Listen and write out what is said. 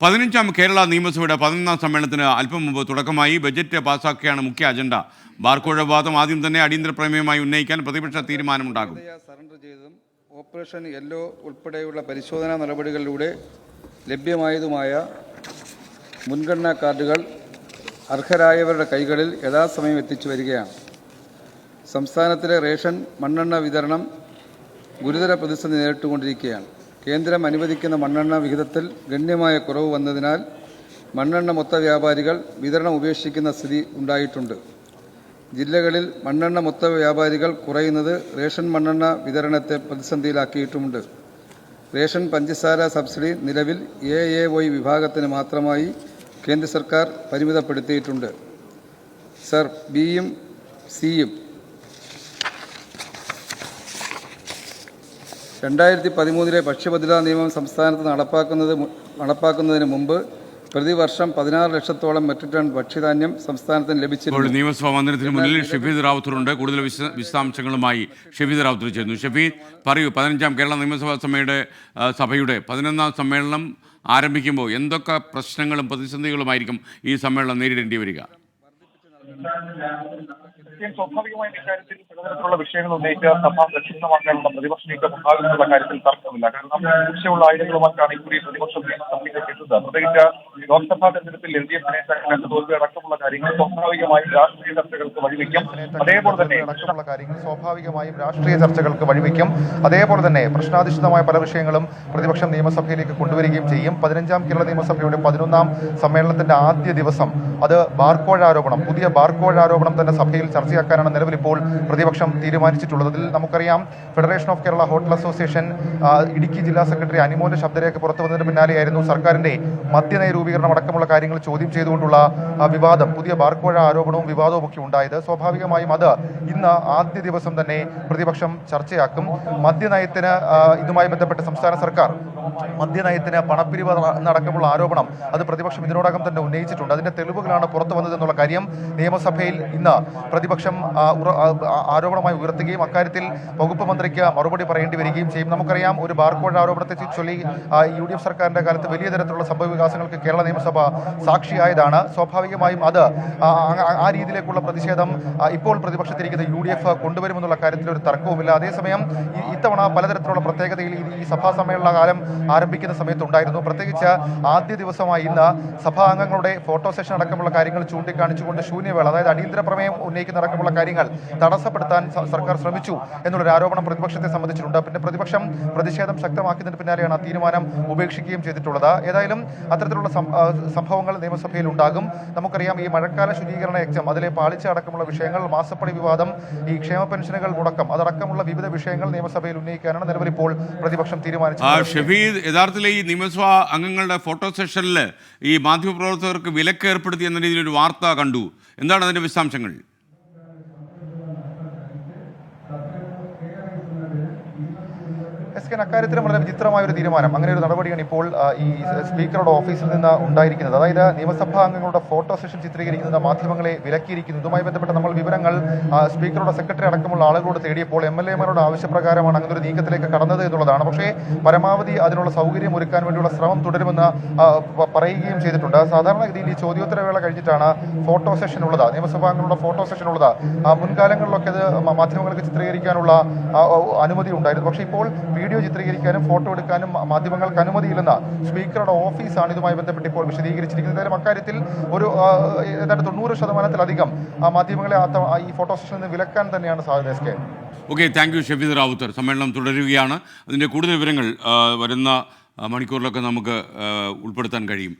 15ാം കേരള നിയമസഭയുടെ 11ാം സമ്മേളനത്തിന് അല്പം മുമ്പ് തുടക്കമായി. ബജറ്റ് പാസാക്കുകയാണ് മുഖ്യ അജണ്ട. ബാർക്കോഴ വാദം ആദ്യം തന്നെ അടിയന്തര പ്രമേയമായി ഉന്നയിക്കാൻ പ്രതിപക്ഷ തീരുമാനമുണ്ടാകും. സറണ്ടർ ചെയ്തതും ഓപ്പറേഷൻ യെല്ലോ ഉൾപ്പെടെയുള്ള പരിശോധനാ നടപടികളിലൂടെ ലഭ്യമായതുമായ മുൻഗണനാ കാർഡുകൾ അർഹരായവരുടെ കൈകളിൽ യഥാസമയം എത്തിച്ചു വരികയാണ്. സംസ്ഥാനത്തിലെ റേഷൻ മണ്ണെണ്ണ വിതരണം ഗുരുതര പ്രതിസന്ധി നേരിട്ടുകൊണ്ടിരിക്കുകയാണ്. കേന്ദ്രം അനുവദിക്കുന്ന മണ്ണെണ്ണ വിഹിതത്തിൽ ഗണ്യമായ കുറവ് വന്നതിനാൽ മണ്ണെണ്ണ മൊത്ത വ്യാപാരികൾ വിതരണം ഉപേക്ഷിക്കുന്ന സ്ഥിതി ഉണ്ടായിട്ടുണ്ട്. ജില്ലകളിൽ മണ്ണെണ്ണ മൊത്ത വ്യാപാരികൾ കുറയുന്നത് റേഷൻ മണ്ണെണ്ണ വിതരണത്തെ പ്രതിസന്ധിയിലാക്കിയിട്ടുമുണ്ട്. റേഷൻ പഞ്ചസാര സബ്സിഡി നിലവിൽ AAY വിഭാഗത്തിന് മാത്രമായി കേന്ദ്ര സർക്കാർ പരിമിതപ്പെടുത്തിയിട്ടുണ്ട്. സർ, ബിയും സിയും 2013 ഭക്ഷ്യഭദ്രതാ നിയമം സംസ്ഥാനത്ത് നടപ്പാക്കുന്നതിന് മുമ്പ് പ്രതിവർഷം 16 ലക്ഷത്തോളം മെട്രിക് ടൺ ഭക്ഷ്യധാന്യം സംസ്ഥാനത്തിന് ലഭിച്ചിട്ടുണ്ട്. നിയമസഭാ മന്ദിരത്തിന് മുന്നിൽ ഷഫീദ് റാവുത്തറുണ്ട്. കൂടുതൽ വിശദാംശങ്ങളുമായി ഷഫീദ് റാവുത്തർ ചേരുന്നു. ഷഫീദ്, പറയൂ, 15ാം കേരള നിയമസഭാ സഭയുടെ 11ാം സമ്മേളനം ആരംഭിക്കുമ്പോൾ എന്തൊക്കെ പ്രശ്നങ്ങളും പ്രതിസന്ധികളുമായിരിക്കും ഈ സമ്മേളനം നേരിടേണ്ടി വരിക? സ്വാഭാവികമായും ഇക്കാര്യത്തിൽ പലതരത്തിലുള്ള വിഷയങ്ങൾ ഉന്നയിച്ച് സഭ പ്രക്ഷുബ്ധമാക്കാനുള്ള പ്രതിപക്ഷ നീക്കം ഉണ്ടാകുന്നുള്ള കാര്യത്തിൽ തർക്കമില്ല. കാരണം ഉച്ചയുള്ള ആയുധങ്ങളുമായിട്ടാണ് ഇക്കുറി പ്രതിപക്ഷം സഭയിലേക്ക് എത്തുന്നത്. പ്രത്യേകിച്ച് ലോക്സഭാ തെരഞ്ഞെടുപ്പിൽ LDF തോൽവി അടക്കമുള്ള കാര്യങ്ങൾ സ്വാഭാവികമായും രാഷ്ട്രീയ ചർച്ചകൾക്ക് വഴിവെക്കും. അതേപോലെ തന്നെ പ്രശ്നാധിഷ്ഠിതമായ പല വിഷയങ്ങളും പ്രതിപക്ഷം നിയമസഭയിലേക്ക് കൊണ്ടുവരികയും ചെയ്യും. 15ാം കേരള നിയമസഭയുടെ 11ാം സമ്മേളനത്തിന്റെ ആദ്യ ദിവസം അത് ബാർക്കോഴ ആരോപണം, പുതിയ ബാർക്കോഴ ആരോപണം തന്നെ സഭയിൽ ചർച്ചയാക്കാനാണ് നിലവിൽ ഇപ്പോൾ പ്രതിപക്ഷം തീരുമാനിച്ചിട്ടുള്ളത്. അതിൽ നമുക്കറിയാം, federation of Kerala hotel association Idukki ജില്ലാ സെക്രട്ടറി അനിമോന്റെ ശബ്ദരേഖ പുറത്തു വന്നതിന് പിന്നാലെയായിരുന്നു സർക്കാരിന്റെ മദ്യനയ രൂപീകരണം അടക്കമുള്ള കാര്യങ്ങൾ ചോദ്യം ചെയ്തുകൊണ്ടുള്ള വിവാദം, പുതിയ ബാർക്കോഴ ആരോപണവും വിവാദവും ഒക്കെ ഉണ്ടായത്. സ്വാഭാവികമായും അത് ഇന്ന് ആദ്യ ദിവസം തന്നെ പ്രതിപക്ഷം ചർച്ചയാക്കും. മദ്യനയത്തിന് ഇതുമായി ബന്ധപ്പെട്ട് സംസ്ഥാന സർക്കാർ മദ്യനയത്തിന് പണപ്പിരിവ് അടക്കമുള്ള ആരോപണം അത് പ്രതിപക്ഷം ഇതിനോടകം തന്നെ ഉന്നയിച്ചിട്ടുണ്ട്. അതിന്റെ തെളിവുകളാണ് പുറത്തു വന്നതെന്നുള്ള കാര്യം നിയമസഭയിൽ ഇന്ന് പ്രതിപക്ഷം ആരോപണമായി ഉയർത്തുകയും അക്കാര്യത്തിൽ വകുപ്പ് മന്ത്രിക്ക് മറുപടി പറയേണ്ടി വരികയും ചെയ്യും. നമുക്കറിയാം, ഒരു ബാർക്കോഴ ആരോപണത്തെ ചൊല്ലി UDF സർക്കാരിന്റെ കാലത്ത് വലിയ തരത്തിലുള്ള സംഭവ വികാസങ്ങൾക്ക് കേരള നിയമസഭ സാക്ഷിയായതാണ്. സ്വാഭാവികമായും അത് ആ രീതിയിലേക്കുള്ള പ്രതിഷേധം ഇപ്പോൾ പ്രതിപക്ഷത്തിരിക്കുന്ന UDF കൊണ്ടുവരുമെന്നുള്ള കാര്യത്തിൽ ഒരു തർക്കവുമില്ല. അതേസമയം ഇത്തവണ പലതരത്തിലുള്ള പ്രത്യേകതയിൽ ഈ സഭാ സമ്മേളന കാലം ആരംഭിക്കുന്ന സമയത്തുണ്ടായിരുന്നു. പ്രത്യേകിച്ച് ആദ്യ ദിവസമായി ഇന്ന് സഭാ അംഗങ്ങളുടെ ഫോട്ടോ സെഷൻ അടക്കമുള്ള കാര്യങ്ങൾ ചൂണ്ടിക്കാണിച്ചുകൊണ്ട് ശൂന്യവേള, അതായത് അടിയന്തര പ്രമേയം ഉന്നയിക്കുന്ന അടക്കമുള്ള കാര്യങ്ങൾ തടസ്സപ്പെടുത്താൻ സർക്കാർ ശ്രമിച്ചു എന്നുള്ളൊരു ആരോപണം പ്രതിപക്ഷത്തെ സംബന്ധിച്ചിട്ടുണ്ട്. പിന്നെ പ്രതിപക്ഷം പ്രതിഷേധം ശക്തമാക്കിയതിന് പിന്നാലെയാണ് ആ തീരുമാനം ഉപേക്ഷിക്കുകയും ചെയ്തിട്ടുള്ളത്. ഏതായാലും അത്തരത്തിലുള്ള സംഭവങ്ങൾ നിയമസഭയിൽ ഉണ്ടാകും. നമുക്കറിയാം, ഈ മഴക്കാല ശുചീകരണ യജ്ഞം, അതിലെ പാളിച്ച അടക്കമുള്ള വിഷയങ്ങൾ, മാസപ്പടി വിവാദം, ഈ ക്ഷേമ പെൻഷനുകൾ മുടക്കം, അതടക്കമുള്ള വിവിധ വിഷയങ്ങൾ നിയമസഭയിൽ ഉന്നയിക്കാനാണ് നിലവിൽ ഇപ്പോൾ പ്രതിപക്ഷം തീരുമാനിച്ചത്. യഥാർത്ഥത്തിൽ ഈ നിയമസഭാ അംഗങ്ങളുടെ ഫോട്ടോ സെഷനിൽ ഈ മാധ്യമപ്രവർത്തകർക്ക് വിലക്ക് ഏർപ്പെടുത്തി എന്ന രീതിയിലൊരു വാർത്ത കണ്ടു. എന്താണ് അതിന്റെ വിശദാംശങ്ങൾ? അക്കാര്യത്തിലും വളരെ വിചിത്രമായ ഒരു തീരുമാനം, അങ്ങനെ ഒരു നടപടിയാണ് ഇപ്പോൾ ഈ സ്പീക്കറുടെ ഓഫീസിൽ നിന്ന് ഉണ്ടായിരിക്കുന്നത്. അതായത് നിയമസഭാ അംഗങ്ങളുടെ ഫോട്ടോ സെഷൻ ചിത്രീകരിക്കുന്നത് മാധ്യമങ്ങളെ വിലക്കിയിരിക്കുന്നു. ഇതുമായി ബന്ധപ്പെട്ട നമ്മൾ വിവരങ്ങൾ സ്പീക്കറുടെ സെക്രട്ടറി അടക്കമുള്ള ആളുകളോട് തേടിയപ്പോൾ MLA-മാരുടെ ആവശ്യപ്രകാരമാണ് അങ്ങനെ ഒരു നീക്കത്തിലേക്ക് കടന്നത് എന്നുള്ളതാണ്. പക്ഷേ പരമാവധി അതിനുള്ള സൗകര്യം ഒരുക്കാൻ വേണ്ടിയുള്ള ശ്രമം തുടരുമെന്ന് പറയുകയും ചെയ്തിട്ടുണ്ട്. സാധാരണഗതിയിൽ ഈ ചോദ്യോത്തരവേള കഴിഞ്ഞിട്ടാണ് ഫോട്ടോ സെഷൻ ഉള്ളത്, നിയമസഭാ അംഗങ്ങളുടെ ഫോട്ടോ സെഷൻ ഉള്ളത്. മുൻകാലങ്ങളിലൊക്കെ അത് മാധ്യമങ്ങൾക്ക് ചിത്രീകരിക്കാനുള്ള അനുമതി ഉണ്ടായിരുന്നു. പക്ഷേ ഇപ്പോൾ വീഡിയോ ചിത്രീകരിക്കാനും ഫോട്ടോ എടുക്കാനും മാധ്യമങ്ങൾക്ക് അനുമതിയില്ലെന്ന് സ്പീക്കറുടെ ഓഫീസാണ് ഇതുമായി ബന്ധപ്പെട്ട് ഇപ്പോൾ വിശദീകരിച്ചിരിക്കുന്നത്. എന്തായാലും അക്കാര്യത്തിൽ ഒരു ഏതാണ്ട് 90% മാധ്യമങ്ങളെ ഈ ഫോട്ടോ സെഷനിൽ നിന്ന് വിലക്കാൻ തന്നെയാണ് സാധ്യത. Okay, thank you Shafeed Rawther. സമ്മേളനം തുടരുകയാണ്. അതിൻ്റെ കൂടുതൽ വിവരങ്ങൾ വരുന്ന മണിക്കൂറിലൊക്കെ നമുക്ക് ഉൾപ്പെടുത്താൻ കഴിയും.